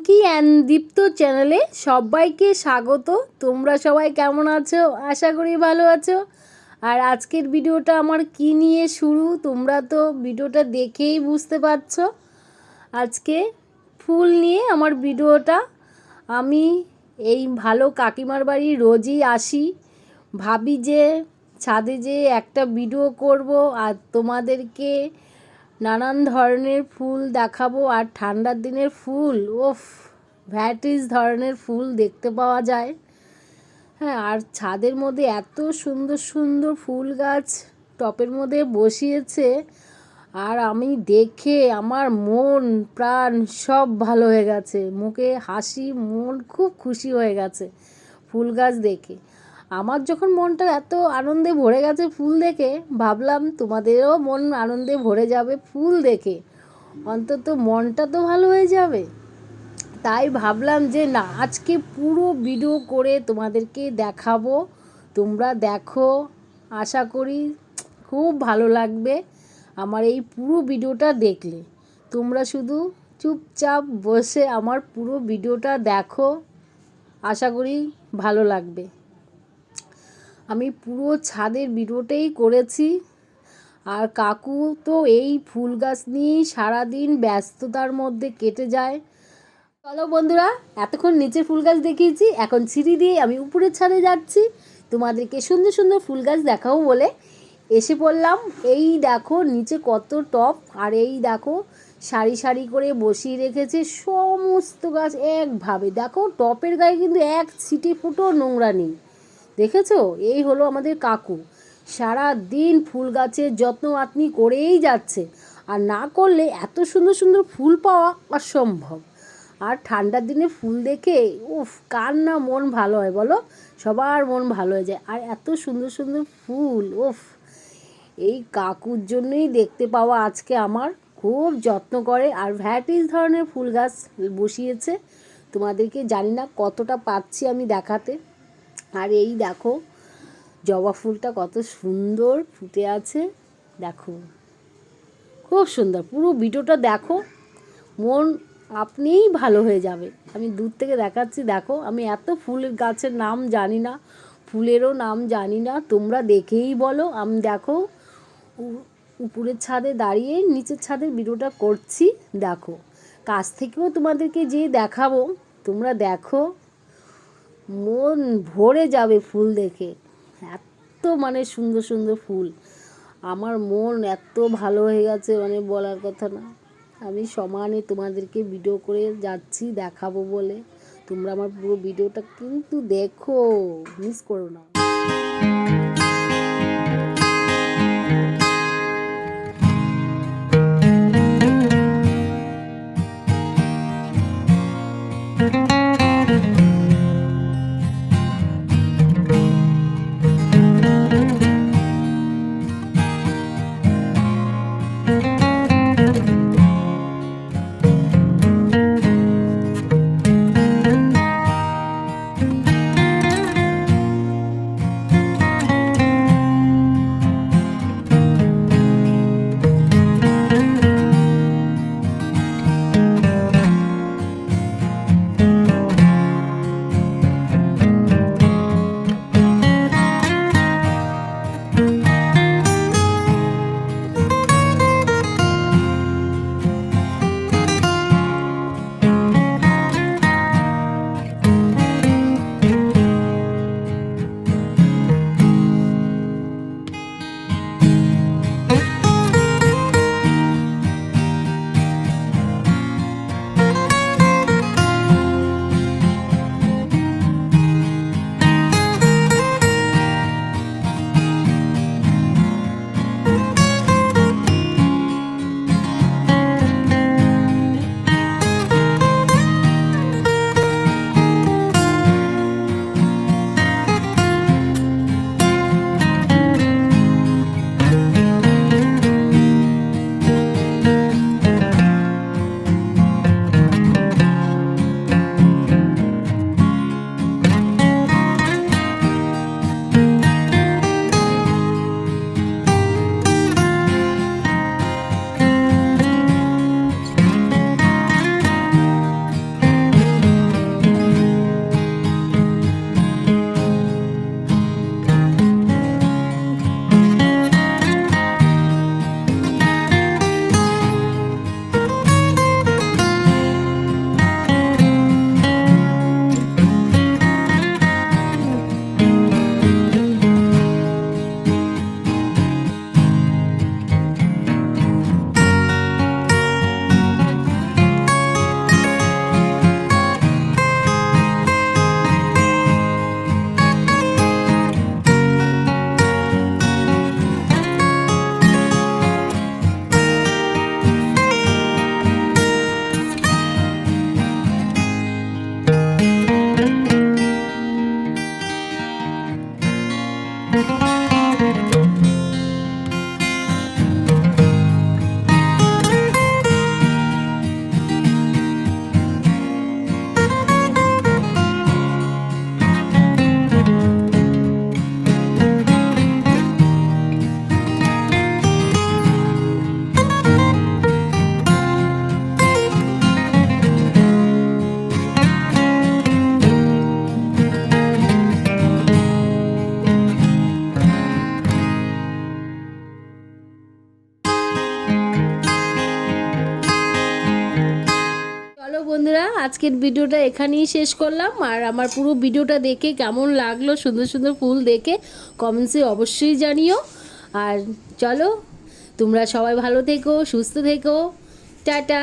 Pinki and দীপ্ত চ্যানেলে সবাইকে স্বাগত। তোমরা সবাই কেমন আছো? আশা করি ভালো আছো। আর আজকের ভিডিওটা আমার কি নিয়ে শুরু, তোমরা তো ভিডিওটা দেখেই বুঝতে পারছো। আজকে ফুল নিয়ে আমার ভিডিওটা। আমি এই ভালো কাকিমার বাড়ি রোজই আসি, ভাবি যে ছাদে যে একটা ভিডিও করব আর তোমাদেরকে নানান ধরনের ফুল দেখাবো। আর ঠান্ডার দিনের ফুল, ওফ, ভ্যারাইটিস ধরনের ফুল দেখতে পাওয়া যায়। হ্যাঁ, আর ছাদের মধ্যে এত সুন্দর সুন্দর ফুল গাছ টপের মধ্যে বসিয়েছে, আর আমি দেখে আমার মন প্রাণ সব ভালো হয়ে গেছে, মুখে হাসি, মন খুব খুশি হয়ে গেছে ফুল গাছ দেখে। আমার যখন মনটা এত আনন্দে ভরে গেছে ফুল দেখে, ভাবলাম তোমাদেরও মন আনন্দে ভরে যাবে ফুল দেখে, অন্তত মনটা তো ভালো হয়ে যাবে। তাই ভাবলাম যে না, আজকে পুরো ভিডিও করে তোমাদেরকে দেখাবো। তোমরা দেখো, আশা করি খুব ভালো লাগবে আমার এই পুরো ভিডিওটা দেখলে। তোমরা শুধু চুপচাপ বসে আমার পুরো ভিডিওটা দেখো, আশা করি ভালো লাগবে। আমি পুরো ছাদের ভিডিওটাই করেছি, আর কাকু তো এই ফুল গাছ নিয়েই সারাদিন ব্যস্ততার মধ্যে কেটে যায়। চলো বন্ধুরা, এতক্ষণ নিচের ফুল গাছ দেখিয়েছি, এখন সিঁড়ি দিয়ে আমি উপরের ছাদে যাচ্ছি তোমাদেরকে সুন্দর সুন্দর ফুল গাছ দেখাবো বলে এসে পড়লাম। এই দেখো নিচে কত টপ, আর এই দেখো সারি সারি করে বসিয়ে রেখেছে সমস্ত গাছ একভাবে। দেখো টপের গায়ে কিন্তু এক ছিটে ফুটো নোংরা নেই, দেখেছো? এই হলো আমাদের কাকু, সারা দিন ফুল গাছের যত্ন আত্নি করেই যাচ্ছে, আর না করলে এত সুন্দর সুন্দর ফুল পাওয়া অসম্ভব। আর ঠান্ডার দিনে ফুল দেখে উফ, কার না মন ভালো হয় বলো? সবার মন ভালো হয়ে যায়। আর এত সুন্দর সুন্দর ফুল, উফ, এই কাকুর জন্যই দেখতে পাওয়া আজকে আমার। খুব যত্ন করে আর ভ্যারাইটিস ধরনের ফুল গাছ বসিয়েছে, তোমাদেরকে জানি না কতটা পাচ্ছি আমি দেখাতে। আর এই দেখো জবা ফুলটা কত সুন্দর ফুটে আছে, দেখো খুব সুন্দর। পুরো ভিডিওটা দেখো, মন আপনিই ভালো হয়ে যাবে। আমি দূর থেকে দেখাচ্ছি, দেখো আমি এত ফুলের গাছের নাম জানি না, ফুলেরও নাম জানি না, তোমরা দেখেই বলো। আমি দেখো উপরের ছাদে দাঁড়িয়ে নিচের ছাদের ভিডিওটা করছি, দেখো কাছ থেকেও তোমাদেরকে যে দেখাবো, তোমরা দেখো, মন ভরে যাবে ফুল দেখে। এত মানে সুন্দর সুন্দর ফুল, আমার মন এত ভালো হয়ে গেছে মানে বলার কথা না। আমি সমানে তোমাদেরকে ভিডিও করে যাচ্ছি দেখাবো বলে। তোমরা আমার পুরো ভিডিওটা কিন্তু দেখো, মিস করো না। আজকের ভিডিওটা এখানেই শেষ করলাম। আর আমার পুরো ভিডিওটা দেখে কেমন লাগলো, সুন্দর সুন্দর ফুল দেখে কমেন্টসে অবশ্যই জানিও। আর চলো, তোমরা সবাই ভালো থেকো, সুস্থ থেকো, টাটা।